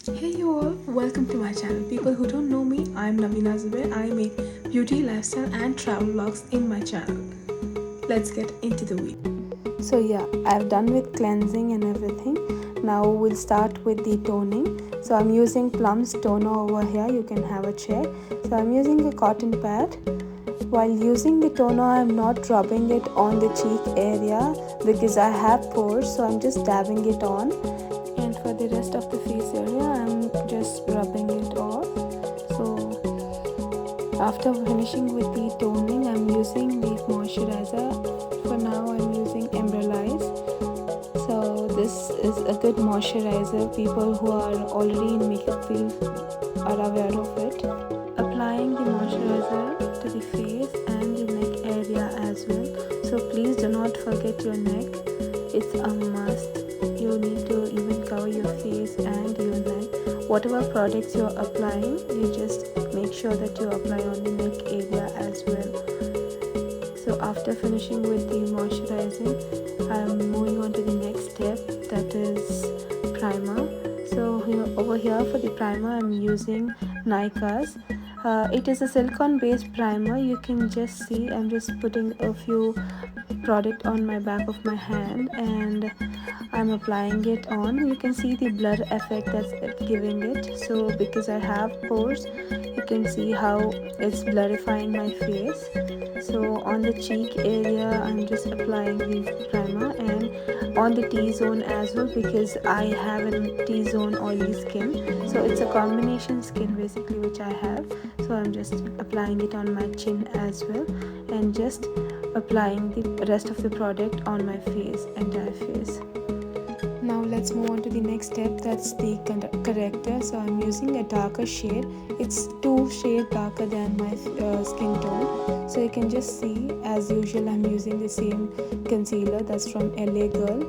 Hey you all, welcome to my channel. People who don't know me, I'm Naveena Zubair. I make beauty, lifestyle and travel vlogs in my channel. Let's get into the video. So yeah, I've done with cleansing and everything. Now we'll start with the toning. So I'm using Plum's toner over here. You can have a check. So I'm using a cotton pad. While using the toner, I'm not rubbing it on the cheek area because I have pores, so I'm just dabbing it on. And for the rest of the face area, I'm just rubbing it off. So after finishing with the toning, I'm using the moisturizer. For now, I'm using Embryolize. So this is a good moisturizer. People who are already in makeup field are aware of it. Applying the moisturizer to the face and the neck area as well. So please do not forget your neck. It's a must. You need to even cover your face and your neck. Whatever products you're applying, you just make sure that you apply on the neck area as well. So after finishing with the moisturizing, I'm moving on to the next step, that is primer. So over here for the primer, I'm using Nyka's. It is a silicone based primer. You can just see I'm just putting a few product on my back of my hand and I'm applying it on. You can see the blur effect that's giving it. So because I have pores, you can see how it's blurifying my face. So on the cheek area, I'm just applying the primer, and on the T-zone as well because I have a T-zone oily skin. So it's a combination skin basically which I have. So I'm just applying it on my chin as well and just applying the rest of the product on my face, entire face. Now let's move on to the next step, that's the corrector. So I'm using a darker shade. It's 2 shades darker than my skin tone. So you can just see, as usual, I'm using the same concealer that's from LA Girl.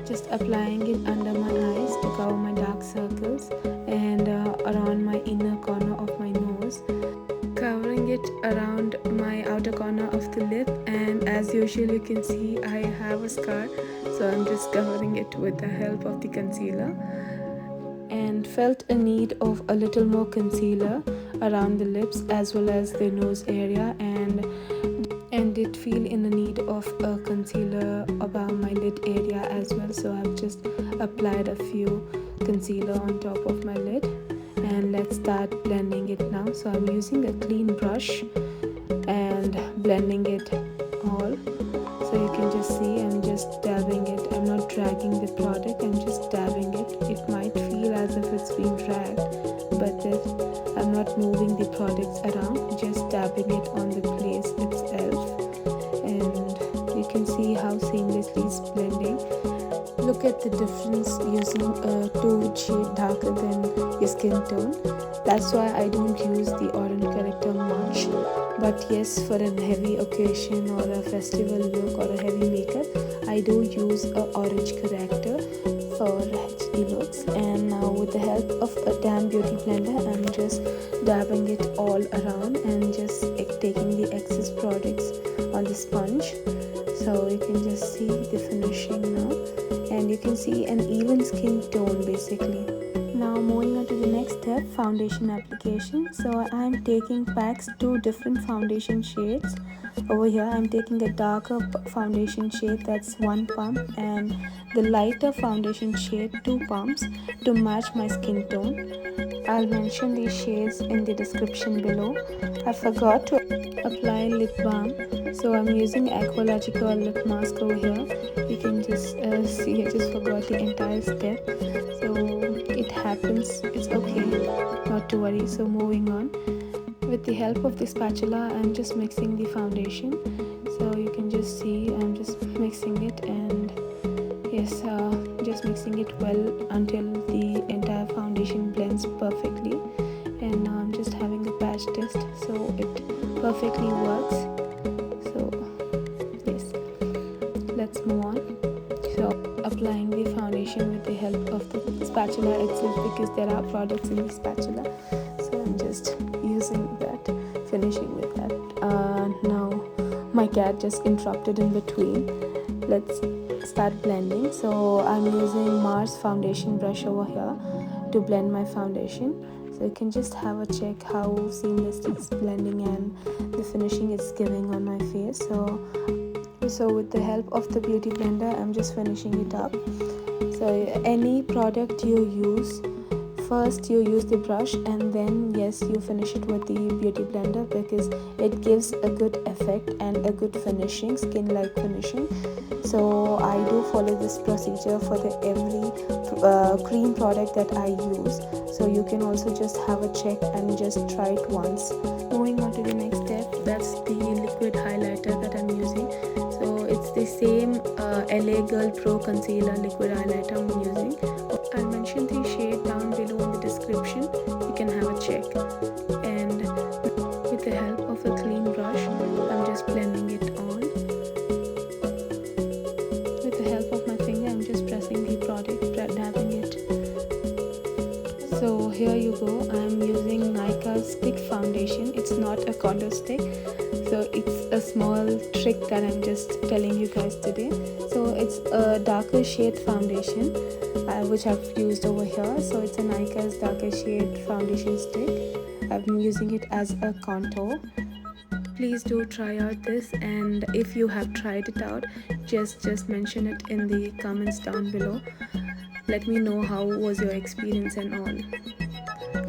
Just applying it under my eyes to cover my dark circles and around my inner corner of my nose, covering it around my outer corner of the lip, and as usual you can see I have a scar, so I'm just covering it with the help of the concealer, and felt a need of a little more concealer around the lips as well as the nose area, and did feel in the need of a concealer above my lid area as well. So I've just applied a few concealer on top of my lid, and let's start blending it now. So I'm using a clean brush and blending it all. So you can just see I'm just dabbing it. I'm not dragging the product, I'm just dabbing it. It might feel as if it's being dragged, but I'm not moving the products around, just dabbing it on the place itself. And you can see how seamlessly it's blending. Look at the difference using a 2 shade darker than your skin tone. That's why I don't use the orange corrector much. But yes, for a heavy occasion or a festival look or a heavy makeup, I do use a orange corrector for HD looks. And now with the help of a damn beauty blender, I'm just dabbing it all around and just taking the excess products on the sponge. So you can just see the finishing now, and you can see an even skin tone basically. Now moving on to the next step, foundation application. So I'm taking packs 2 different foundation shades. Over here I'm taking a darker foundation shade, that's 1 pump, and the lighter foundation shade, 2 pumps, to match my skin tone. I'll mention these shades in the description below. I forgot to apply lip balm, so I'm using Aqualogical lip mask over here. You can just see I just forgot the entire step, so it happens, it's okay, not to worry. So moving on, with the help of the spatula I'm just mixing the foundation. So you can just see I'm just mixing it, and yes, just mixing it well until the entire foundation blends perfectly. And now I'm just having a patch test, so it perfectly works. So yes, let's move on. So applying the foundation with the help of the spatula itself because there are products in the spatula, so I'm just using that, finishing with that. Now my cat just interrupted in between, let's start blending. So I'm using Mars foundation brush over here to blend my foundation. So you can just have a check how seamless it's blending and the finishing it's giving on my face. So with the help of the beauty blender, I'm just finishing it up. So any product you use, first you use the brush and then yes, you finish it with the beauty blender, because it gives a good effect and a good finishing, skin like finishing. So I do follow this procedure for the every cream product that I use. So you can also just have a check and just try it once. Moving on to the next step, that's the liquid highlighter that I'm using. So it's the same LA Girl Pro Concealer liquid highlighter I'm using. I'll mention the shade down below in the description. You can have a check. And with the help of a clean brush, I'm just blending it on. With the help of my finger, I'm just pressing the product, dabbing it. So here you go. I'm using Nika stick foundation. It's not a contour stick. So it's a small trick that I'm just telling you guys today. So it's a darker shade foundation which I've used over here. So it's a Nika's darker shade foundation stick. I'm using it as a contour. Please do try out this, and if you have tried it out, just mention it in the comments down below. Let me know how was your experience and all.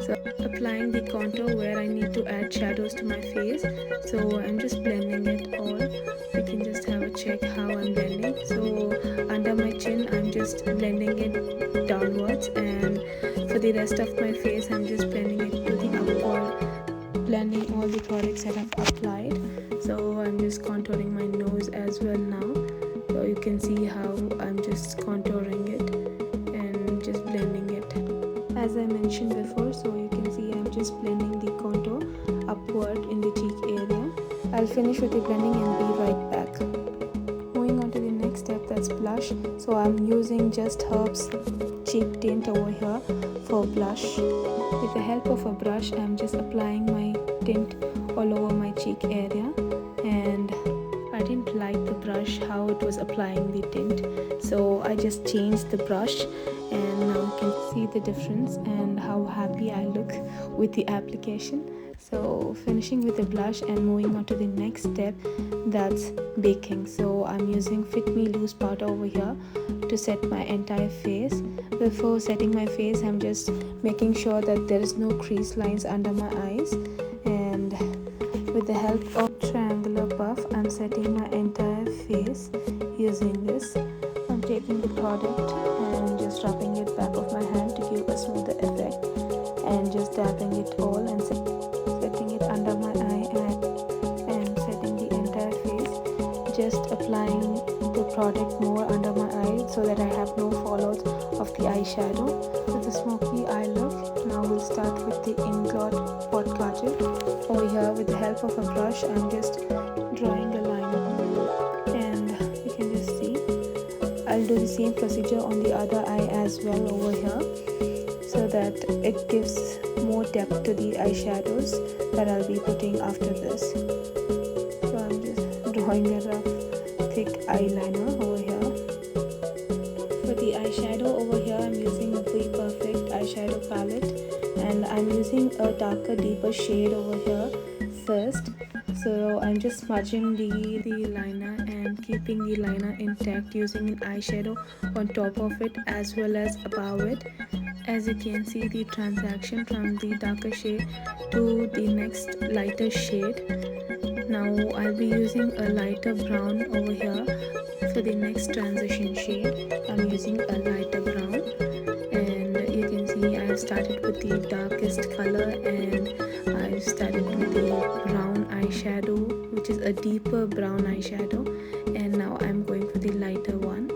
So applying the contour where I need to add shadows to my face, so I'm just blending it all. You can just have a check how I'm blending. So under my chin, I'm just blending it downwards, and for the rest of my face, I'm just blending it to the upward, blending all the products that I've applied. So I'm just contouring my nose as well now. So you can see how I'm just contouring it and just blending it. As I mentioned before, so you can see I'm just blending the contour upward in the cheek area. I'll finish with the blending and be right back. Moving on to the next step, that's blush. So I'm using Just Herbs cheek tint over here for blush. With the help of a brush, I'm just applying my tint all over my cheek area, and I didn't like the brush how it was applying the tint, so I just changed the brush, and now you can see the difference and how happy I look with the application. So finishing with the blush and moving on to the next step, that's baking. So I'm using Fit Me Loose powder over here to set my entire face. Before setting my face, I'm just making sure that there is no crease lines under my eyes, and with the help of triangular puff, I'm setting my entire face using this. I'm taking the product and just rubbing it back of my hand to give a smoother effect, and just dabbing it all and setting it under my eye and setting the entire face. Just applying the product more under my eye so that I have no fallout of the eyeshadow. With the smoky eye look, now we'll start with the Inglot Pot Kajal. Over here, with the help of a brush, I'm just drawing a line, and you can just see I'll do the same procedure on the other eye as well over here, so that it gives more depth to the eyeshadows that I'll be putting after this. So I'm just drawing a rough thick eyeliner over here. For the eyeshadow over here, I'm using the Perfect eyeshadow palette, and I'm using a darker, deeper shade over here first. So I'm just smudging the liner and keeping the liner intact using an eyeshadow on top of it as well as above it. As you can see, the transition from the darker shade to the next lighter shade. Now I'll be using a lighter brown over here for the next transition shade. I'm using a lighter brown, and you can see I've started with the darkest color, and I've started with the brown eyeshadow, which is a deeper brown eyeshadow, and now I'm going for the lighter one.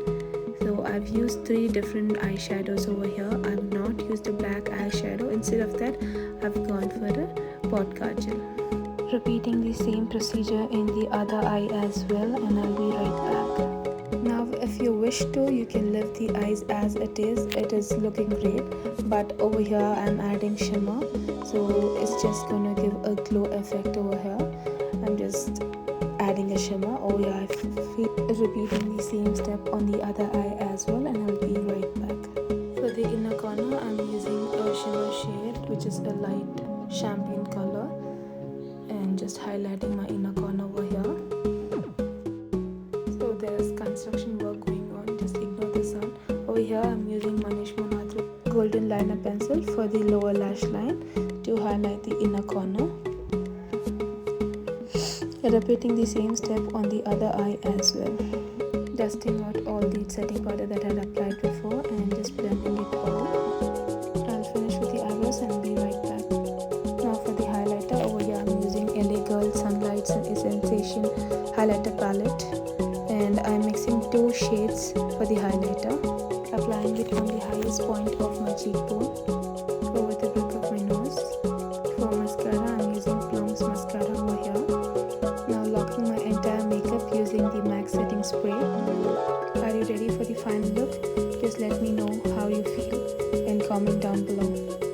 So I've used 3 different eyeshadows over here. I've not used a black eyeshadow. Instead of that, I've gone for a pot kajal. Repeating the same procedure in the other eye as well, and I'll be right back. Now if you wish to, you can leave the eyes as it is looking great, but over here I'm adding shimmer, so it's just gonna give a glow effect over here. I'm just adding a shimmer. Oh yeah, I feel repeating the same step on the other eye as well, and I'll be right back. For the inner corner, I'm using a shimmer shade which is a light champagne color, and just highlighting my inner corner over here. So there's construction work going on, just ignore the sound. Over here I'm using Manish Monatra golden liner pencil for the lower lash line to highlight the inner corner. Repeating the same step on the other eye as well. Dusting out all the setting powder that I had applied before and just blending it all. I'll finish with the eyebrows and be right back. Now for the highlighter, over here I'm using LA Girl Sunlights and Sensation highlighter palette, and I'm mixing 2 shades for the highlighter, applying it on the highest point of my cheekbone, over the back of my nose. For mascara, I'm using Plum's mascara over here. Now locking my entire makeup using the MAC setting spray. Are you ready for the final look? Just let me know how you feel and comment down below.